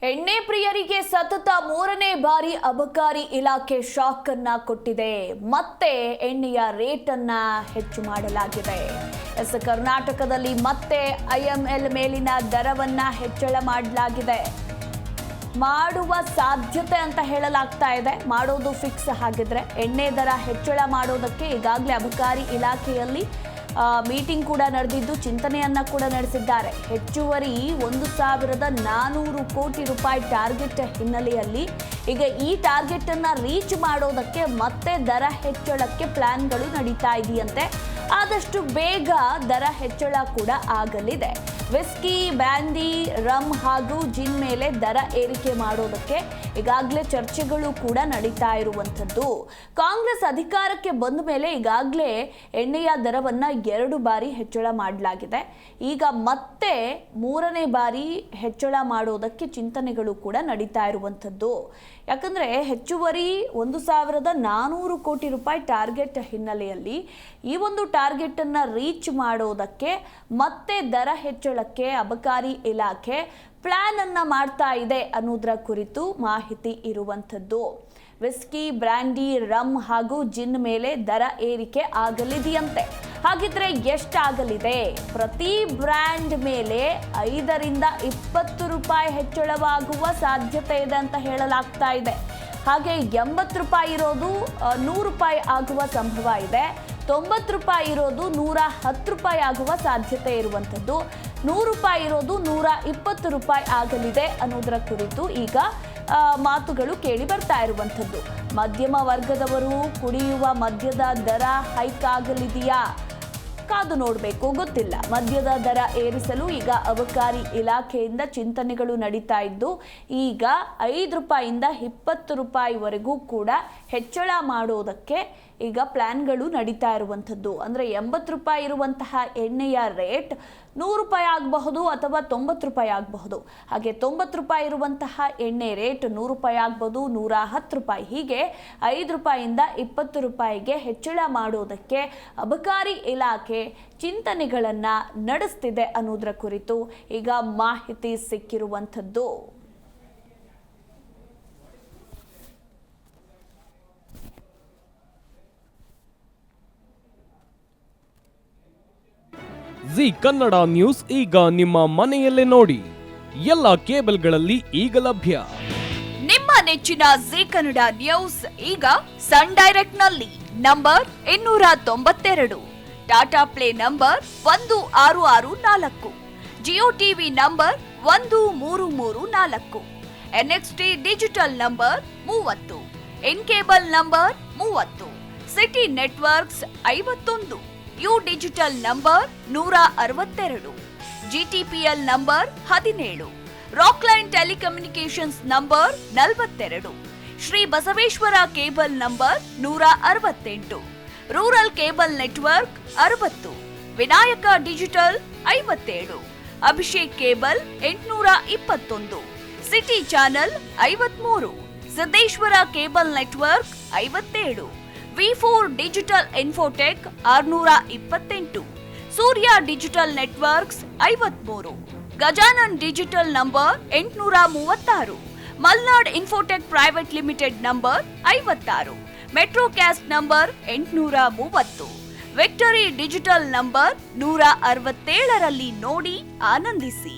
ಎಣ್ಣೆ ಪ್ರಿಯರಿಗೆ ಸತತ ಮೂರನೇ ಬಾರಿ ಅಬಕಾರಿ ಇಲಾಖೆ ಶಾಕ್ ಅನ್ನ ಕೊಟ್ಟಿದೆ. ಮತ್ತೆ ಎಣ್ಣೆಯ ರೇಟ್ ಅನ್ನ ಹೆಚ್ಚು ಮಾಡಲಾಗಿದೆ. ಕರ್ನಾಟಕದಲ್ಲಿ ಮತ್ತೆ ಐಎಂಎಲ್ ಮೇಲಿನ ದರವನ್ನ ಹೆಚ್ಚಳ ಮಾಡಲಾಗಿದೆ. ಮಾಡುವ ಸಾಧ್ಯತೆ ಅಂತ ಹೇಳಲಾಗ್ತಾ ಇದೆ. ಮಾಡೋದು ಫಿಕ್ಸ್. ಹಾಗಿದ್ರೆ ಎಣ್ಣೆ ದರ ಹೆಚ್ಚಳ ಮಾಡೋದಕ್ಕೆ ಈಗಾಗಲೇ ಅಬಕಾರಿ ಇಲಾಖೆಯಲ್ಲಿ ಮೀಟಿಂಗ್ ಕೂಡ ನಡೆದಿದ್ದು ಚಿಂತನೆಯನ್ನ ಕೂಡ ನಡೆಸಿದ್ದಾರೆ. ಹೆಚ್ಚುವರಿ 1,400 ಕೋಟಿ ರೂಪಾಯಿ ಟಾರ್ಗೆಟ್ ಹಿನ್ನೆಲೆಯಲ್ಲಿ ಈಗ ಈ ಟಾರ್ಗೆಟ್ ಅನ್ನ ರೀಚ್ ಮಾಡೋದಕ್ಕೆ ಮತ್ತೆ ದರ ಹೆಚ್ಚಳಕ್ಕೆ ಪ್ಲಾನ್ಗಳು ನಡೀತಾ ಇದೆಯಂತೆ. ಆದಷ್ಟು ಬೇಗ ದರ ಹೆಚ್ಚಳ ಕೂಡ ಆಗಲಿದೆ. ವಿಸ್ಕಿ, ಬ್ರ್ಯಾಂಡಿ, ರಮ್ ಹಾಗೂ ಜಿನ್ ಮೇಲೆ ದರ ಏರಿಕೆ ಮಾಡೋದಕ್ಕೆ ಈಗಾಗಲೇ ಚರ್ಚೆಗಳು ಕೂಡ ನಡೀತಾ ಇರುವಂಥದ್ದು. ಕಾಂಗ್ರೆಸ್ ಅಧಿಕಾರಕ್ಕೆ ಬಂದ ಮೇಲೆ ಈಗಾಗಲೇ ಎಣ್ಣೆಯ ದರವನ್ನ 2 ಬಾರಿ ಹೆಚ್ಚಳ ಮಾಡಲಾಗಿದೆ. ಈಗ ಮತ್ತೆ 3ನೇ ಬಾರಿ ಹೆಚ್ಚಳ ಮಾಡೋದಕ್ಕೆ ಚಿಂತನೆಗಳು ಕೂಡ ನಡೀತಾ ಇರುವಂಥದ್ದು. ಯಾಕಂದ್ರೆ ಹೆಚ್ಚುವರಿ 1,400 ಕೋಟಿ ರೂಪಾಯಿ ಟಾರ್ಗೆಟ್ ಹಿನ್ನೆಲೆಯಲ್ಲಿ ಈ ಒಂದು ಟಾರ್ಗೆಟ್ ಅನ್ನ ರೀಚ್ ಮಾಡೋದಕ್ಕೆ ಮತ್ತೆ ದರ ಹೆಚ್ಚಳಕ್ಕೆ ಅಬಕಾರಿ ಇಲಾಖೆ ಪ್ಲಾನ್ ಅನ್ನ ಮಾಡ್ತಾ ಇದೆ ಅನ್ನೋದರ ಕುರಿತು ಮಾಹಿತಿ ಇರುವಂಥದ್ದು. ವಿಸ್ಕಿ, ಬ್ರ್ಯಾಂಡಿ, ರಮ್ ಹಾಗೂ ಜಿನ್ ಮೇಲೆ ದರ ಏರಿಕೆ ಆಗಲಿದೆಯಂತೆ. ಹಾಗಿದ್ರೆ ಎಷ್ಟಾಗಲಿದೆ? ಪ್ರತಿ ಬ್ರ್ಯಾಂಡ್ ಮೇಲೆ 5ರಿಂದ 20 ರೂಪಾಯಿ ಹೆಚ್ಚಳವಾಗುವ ಸಾಧ್ಯತೆ ಇದೆ ಅಂತ ಹೇಳಲಾಗ್ತಾ ಇದೆ. ಹಾಗೆ 80 ರೂಪಾಯಿ ಇರೋದು 100 ರೂಪಾಯಿ ಆಗುವ ಸಂಭವ ಇದೆ. 90 ರೂಪಾಯಿ ಇರೋದು 110 ರೂಪಾಯಿ ಆಗುವ ಸಾಧ್ಯತೆ ಇರುವಂಥದ್ದು. 100 ರೂಪಾಯಿ ಇರೋದು 120 ರೂಪಾಯಿ ಆಗಲಿದೆ ಅನ್ನೋದರ ಕುರಿತು ಈಗ ಮಾತುಗಳು ಕೇಳಿ ಬರ್ತಾ ಇರುವಂಥದ್ದು. ಮಧ್ಯಮ ವರ್ಗದವರು ಕುಡಿಯುವ ಮದ್ಯದ ದರ ಹೈಕ್ ಆಗಲಿದೆಯಾ? ಕಾದು ನೋಡಬೇಕು, ಗೊತ್ತಿಲ್ಲ. ಮದ್ಯದ ದರ ಏರಿಸಲು ಈಗ ಅಬಕಾರಿ ಇಲಾಖೆಯಿಂದ ಚಿಂತನೆಗಳು ನಡೀತಾ ಇದ್ದು ಈಗ 5 ರೂಪಾಯಿಯಿಂದ 20 ರೂಪಾಯಿವರೆಗೂ ಕೂಡ ಹೆಚ್ಚಳ ಮಾಡೋದಕ್ಕೆ ಈಗ ಪ್ಲಾನ್ಗಳು ನಡೀತಾ ಇರುವಂಥದ್ದು. ಅಂದರೆ 80 ರೂಪಾಯಿ ಇರುವಂತಹ ಎಣ್ಣೆಯ ರೇಟ್ 100 ರೂಪಾಯಿ ಆಗಬಹುದು ಅಥವಾ 90 ರೂಪಾಯಿ ಆಗಬಹುದು. ಹಾಗೆ 90 ರೂಪಾಯಿ ಇರುವಂತಹ ಎಣ್ಣೆ ರೇಟ್ 100 ರೂಪಾಯಿ ಆಗ್ಬೋದು, 110 ರೂಪಾಯಿ, ಹೀಗೆ 5 ರೂಪಾಯಿಯಿಂದ 20 ರೂಪಾಯಿಗೆ ಹೆಚ್ಚಳ ಮಾಡೋದಕ್ಕೆ ಅಬಕಾರಿ ಇಲಾಖೆ ಚಿಂತನೆಗಳನ್ನು ನಡೆಸ್ತಿದೆ ಅನ್ನೋದರ ಕುರಿತು ಈಗ ಮಾಹಿತಿ ಸಿಕ್ಕಿರುವಂಥದ್ದು. ಜಿ ಕನ್ನಡ ನ್ಯೂಸ್ ಈಗ ನಿಮ್ಮ ಮನೆಯಲ್ಲೇ ನೋಡಿ. ಎಲ್ಲ ಕೇಬಲ್ಗಳಲ್ಲಿ ಈಗ ಲಭ್ಯ. ನಿಮ್ಮ ನೆಚ್ಚಿನ ಜಿ ಕನ್ನಡ ನ್ಯೂಸ್ ಈಗ ಸನ್ ಡೈರೆಕ್ಟ್ ನಲ್ಲಿ number 292, Tata play number 1664, Jio TV number 1334, NXT digital number 30, in cable number 30, city networks 51, U digital number 162, GTPL number 17, Rockline telecommunications number 42, Shri Basaveshwara cable number 168, rural cable network 60, Vinayaka digital 57, Abhishek cable 821, city channel 53, Siddeshwara cable network 57, V4 digital Infotech 628, Surya digital networks 53, Gajanan digital number 836, Malnad Infotech private limited number 56, Metrocast number 830, Victory digital number 167ರಲ್ಲಿ ನೋಡಿ ಆನಂದಿಸಿ.